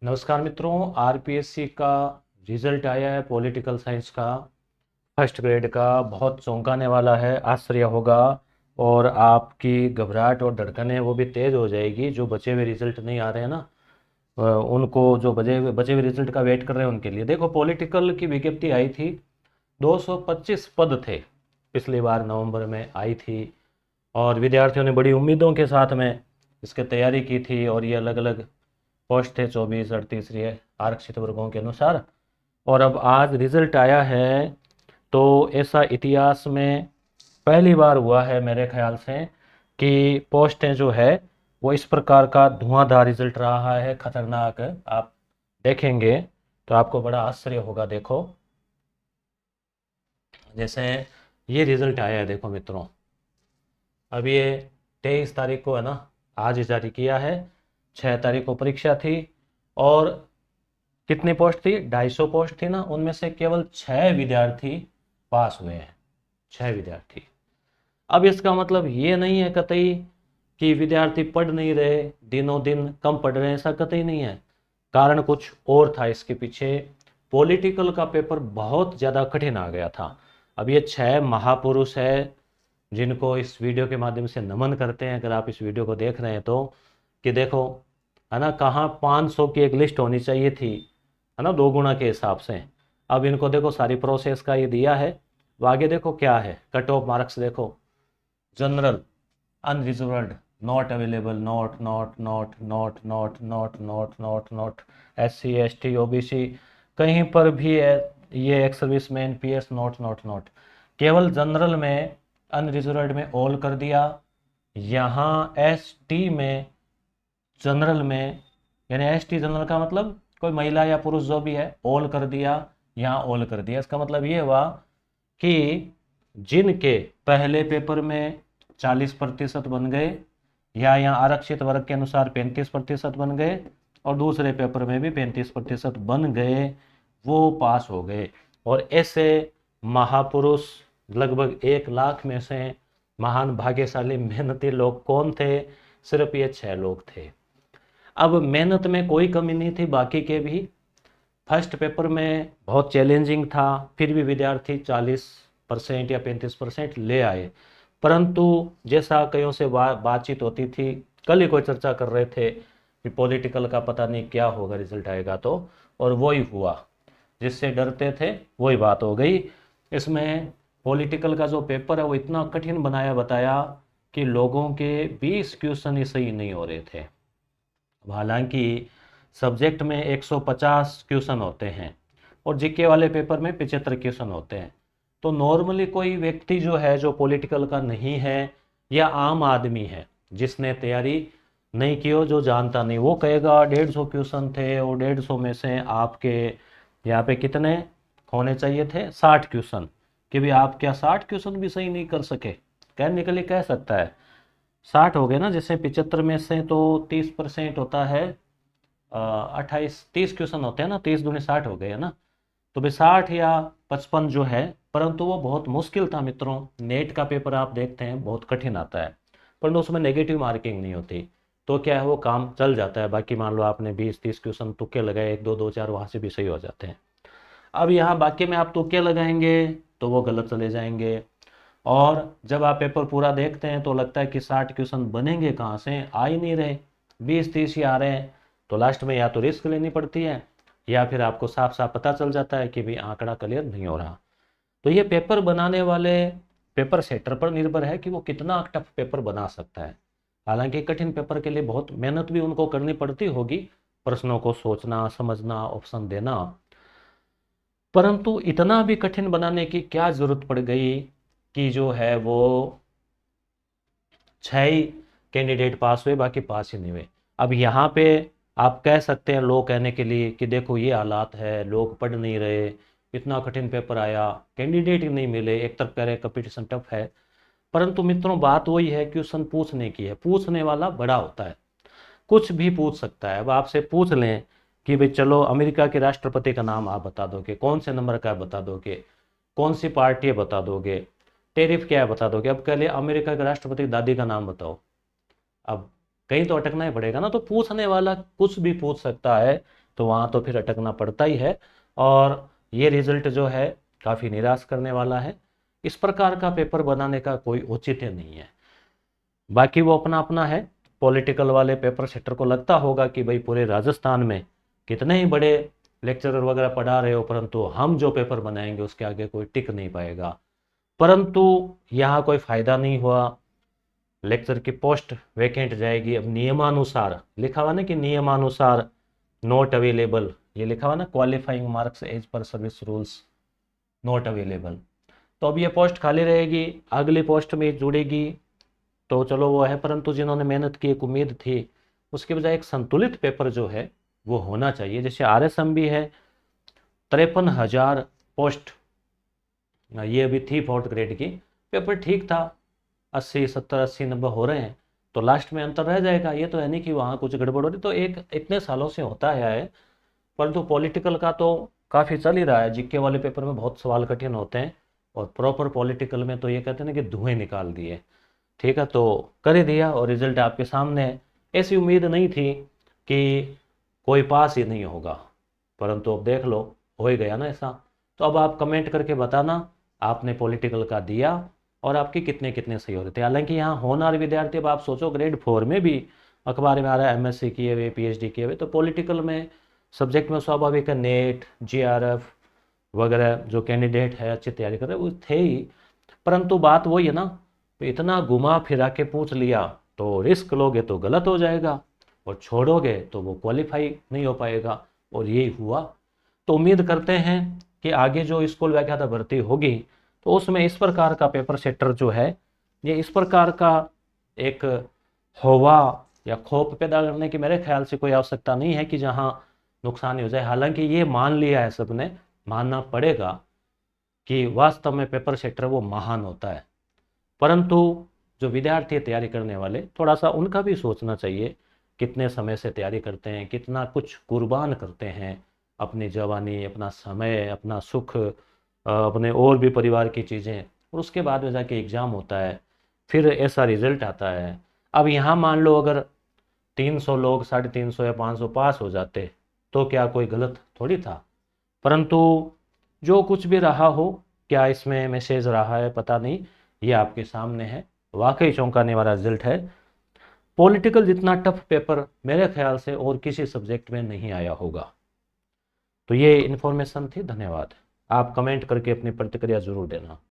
नमस्कार मित्रों, आरपीएससी का रिजल्ट आया है पॉलिटिकल साइंस का फर्स्ट ग्रेड का। बहुत चौंकाने वाला है, आश्चर्य होगा और आपकी घबराहट और धड़कनें वो भी तेज़ हो जाएगी। जो बचे हुए रिजल्ट नहीं आ रहे हैं ना, उनको जो बचे हुए रिजल्ट का वेट कर रहे हैं उनके लिए। देखो, पॉलिटिकल की विज्ञप्ति आई थी, 225 पद थे, पिछली बार नवंबर में आई थी और विद्यार्थियों ने बड़ी उम्मीदों के साथ में इसकी तैयारी की थी। और ये अलग अलग पोस्ट थे, 24 38 ये आरक्षित वर्गों के अनुसार। और अब आज रिजल्ट आया है, तो ऐसा इतिहास में पहली बार हुआ है मेरे ख्याल से कि पोस्टें जो है वो इस प्रकार का धुआंधार रिजल्ट रहा है, खतरनाक। आप देखेंगे तो आपको बड़ा आश्चर्य होगा। देखो, जैसे ये रिजल्ट आया है, देखो मित्रों, अब ये 23 तारीख को है ना, आज ही जारी किया है। 6 तारीख को परीक्षा थी और कितनी पोस्ट थी? 250 पोस्ट थी ना, उनमें से केवल 6 विद्यार्थी पास हुए हैं। 6 विद्यार्थी। अब इसका मतलब ये नहीं है कतई कि विद्यार्थी पढ़ नहीं रहे, दिनों दिन कम पढ़ रहे हैं, ऐसा कतई नहीं है। कारण कुछ और था इसके पीछे। पॉलिटिकल का पेपर बहुत ज़्यादा कठिन आ गया था। अब ये 6 महापुरुष है जिनको इस वीडियो के माध्यम से नमन करते हैं, अगर आप इस वीडियो को देख रहे हैं तो, कि देखो, है ना, कहाँ 500 की एक लिस्ट होनी चाहिए थी, है ना, 2 गुना के हिसाब से। अब इनको देखो, सारी प्रोसेस का ये दिया है। वो आगे देखो क्या है, कट ऑफ मार्क्स देखो। General, unreserved, not available, not not not not not not not not not, SC ST OBC, कहीं पर भी है ये, ex serviceman, PS, not not not. केवल जनरल में, अनरिजर्व्ड में ऑल कर दिया। यहाँ ST में, जनरल में, यानी ST जनरल का मतलब कोई महिला या पुरुष जो भी है, ऑल कर दिया। यहाँ ऑल कर दिया, इसका मतलब ये हुआ कि जिनके पहले पेपर में 40% बन गए, या यहाँ आरक्षित वर्ग के अनुसार 35% बन गए, और दूसरे पेपर में भी 35% बन गए, वो पास हो गए। और ऐसे महापुरुष लगभग 1 लाख में से महान भाग्यशाली मेहनती लोग कौन थे? सिर्फ ये 6 लोग थे। अब मेहनत में कोई कमी नहीं थी बाकी के भी। फर्स्ट पेपर में बहुत चैलेंजिंग था, फिर भी विद्यार्थी 40% या 35% ले आए। परंतु जैसा कईयों से बातचीत होती थी, कल ही कोई चर्चा कर रहे थे कि पॉलिटिकल का पता नहीं क्या होगा, रिजल्ट आएगा तो, और वही हुआ। जिससे डरते थे वही बात हो गई। इसमें पॉलिटिकल का जो पेपर है वो इतना कठिन बनाया बताया कि लोगों के 20 क्वेश्चन ही सही नहीं हो रहे थे। हालांकि सब्जेक्ट में 150 क्वेश्चन होते हैं और जीके वाले पेपर में 75 क्वेश्चन होते हैं। तो नॉर्मली कोई व्यक्ति जो है, जो पॉलिटिकल का नहीं है या आम आदमी है जिसने तैयारी नहीं की हो, जो जानता नहीं, वो कहेगा 150 क्वेश्चन थे और 150 में से आपके यहाँ पे कितने होने चाहिए थे? 60 क्वेश्चन। कि भाई आप क्या 60 क्वेश्चन भी सही नहीं कर सके? कहने के लिए कह सकता है 60 हो गए ना, जैसे 75 में से तो 30% होता है, 28 30 क्वेश्चन होते हैं ना, 30 दूनी 60 हो गए है ना। तो भाई 60 या 55 जो है, परंतु वो बहुत मुश्किल था मित्रों। नेट का पेपर आप देखते हैं बहुत कठिन आता है, परंतु उसमें नेगेटिव मार्किंग नहीं होती। तो क्या है, वो काम चल जाता है। बाकी मान लो आपने 20 30 क्वेश्चन तुक्के लगाए, 1 2 2 4 वहाँ से भी सही हो जाते हैं। अब यहाँ बाकी में आप तुक्के लगाएंगे तो वो गलत चले जाएंगे। और जब आप पेपर पूरा देखते हैं तो लगता है कि 60 क्वेश्चन बनेंगे कहाँ से, आ ही नहीं रहे, 20 30 ही आ रहे हैं। तो लास्ट में या तो रिस्क लेनी पड़ती है, या फिर आपको साफ साफ पता चल जाता है कि भाई आंकड़ा क्लियर नहीं हो रहा। तो ये पेपर बनाने वाले पेपर सेटर पर निर्भर है कि वो कितना टफ पेपर बना सकता है। हालांकि कठिन पेपर के लिए बहुत मेहनत भी उनको करनी पड़ती होगी, प्रश्नों को सोचना, समझना, ऑप्शन देना। परंतु इतना भी कठिन बनाने की क्या जरूरत पड़ गई कि जो है वो 6 ही कैंडिडेट पास हुए, बाकी पास ही नहीं हुए। अब यहाँ पे आप कह सकते हैं लोग कहने के लिए कि देखो ये हालात है, लोग पढ़ नहीं रहे, इतना कठिन पेपर आया, कैंडिडेट ही नहीं मिले। एक तरफ कह रहे कंपटीशन टफ है, परंतु मित्रों बात वही है, क्वेश्चन पूछने की है। पूछने वाला बड़ा होता है, कुछ भी पूछ सकता है। अब आपसे पूछ लें कि भाई चलो, अमेरिका के राष्ट्रपति का नाम आप बता दोगे, कौन से नंबर का बता दोगे, कौन सी पार्टी है बता दोगे, टेरिफ क्या है बता दोगे। अब कह लिया अमेरिका के राष्ट्रपति की दादी का नाम बताओ, अब कहीं तो अटकना ही पड़ेगा ना। तो पूछने वाला कुछ भी पूछ सकता है। तो वहाँ तो फिर अटकना पड़ता ही है। और ये रिजल्ट जो है काफ़ी निराश करने वाला है। इस प्रकार का पेपर बनाने का कोई औचित्य नहीं है। बाकी वो अपना अपना है। पॉलिटिकल वाले पेपर सेटर को लगता होगा कि भाई पूरे राजस्थान में कितने ही बड़े लेक्चरर वगैरह पढ़ा रहे हो, परंतु हम जो पेपर बनाएंगे उसके आगे कोई टिक नहीं पाएगा। परंतु यहाँ कोई फायदा नहीं हुआ। लेक्चर की पोस्ट वैकेंट जाएगी। अब नियमानुसार लिखा हुआ ना कि नियमानुसार नॉट अवेलेबल, ये लिखा हुआ ना qualifying marks as per service rules not available. तो अब ये पोस्ट खाली रहेगी, अगली पोस्ट में जुड़ेगी तो चलो वो है, परंतु जिन्होंने मेहनत की एक उम्मीद थी, उसके बजाय एक संतुलित पेपर जो है वो होना चाहिए। जैसे RSM भी है 53,000 पोस्ट, ये अभी थी 4th ग्रेड की। पेपर ठीक था, 80 70 80 90 हो रहे हैं, तो लास्ट में अंतर रह जाएगा। ये तो है नहीं कि वहाँ कुछ गड़बड़ हो रही, तो एक इतने सालों से होता आया है। परंतु पॉलिटिकल का तो काफ़ी चल ही रहा है। जीके वाले पेपर में बहुत सवाल कठिन होते हैं, और प्रॉपर पॉलिटिकल में तो ये कहते हैं ना कि धुएं निकाल दिए। ठीक है, तो कर ही दिया और रिजल्ट आपके सामने है। ऐसी उम्मीद नहीं थी कि कोई पास ही नहीं होगा, परंतु अब देख लो हो ही गया ना ऐसा। तो अब आप कमेंट करके बताना आपने पॉलिटिकल का दिया और आपके कितने कितने सही हो रहे थे। हालांकि यहाँ होनहार विद्यार्थी, अब आप सोचो ग्रेड 4 में भी अखबार में आ रहा है MSc किए हुए PhD किए हुए, तो पॉलिटिकल में सब्जेक्ट में स्वाभाविक है नेट GRF वगैरह जो कैंडिडेट है अच्छी तैयारी कर रहे वो थे ही। परंतु बात वही है ना, तो इतना घुमा फिरा के पूछ लिया तो रिस्क लोगे तो गलत हो जाएगा, और छोड़ोगे तो वो क्वालिफाई नहीं हो पाएगा, और यही हुआ। तो उम्मीद करते हैं कि आगे जो स्कूल व्याख्याता भर्ती होगी तो उसमें इस प्रकार का पेपर सेटर जो है, ये इस प्रकार का एक हवा या खौफ पैदा करने की मेरे ख्याल से कोई आवश्यकता नहीं है कि जहां नुकसान ही हो जाए। हालांकि ये मान लिया है सबने, मानना पड़ेगा कि वास्तव में पेपर सेटर वो महान होता है, परंतु जो विद्यार्थी तैयारी करने वाले थोड़ा सा उनका भी सोचना चाहिए। कितने समय से तैयारी करते हैं, कितना कुछ कुर्बान करते हैं, अपनी जवानी, अपना समय, अपना सुख, अपने और भी परिवार की चीज़ें, और उसके बाद में जाके एग्ज़ाम होता है, फिर ऐसा रिजल्ट आता है। अब यहाँ मान लो अगर 300 लोग 350 या 500 पास हो जाते तो क्या कोई गलत थोड़ी था। परंतु जो कुछ भी रहा हो, क्या इसमें मैसेज रहा है पता नहीं, ये आपके सामने है। वाकई चौंकाने वाला रिजल्ट है। पॉलिटिकल जितना टफ पेपर मेरे ख्याल से और किसी सब्जेक्ट में नहीं आया होगा। तो ये इन्फॉर्मेशन थी, धन्यवाद। आप कमेंट करके अपनी प्रतिक्रिया जरूर देना।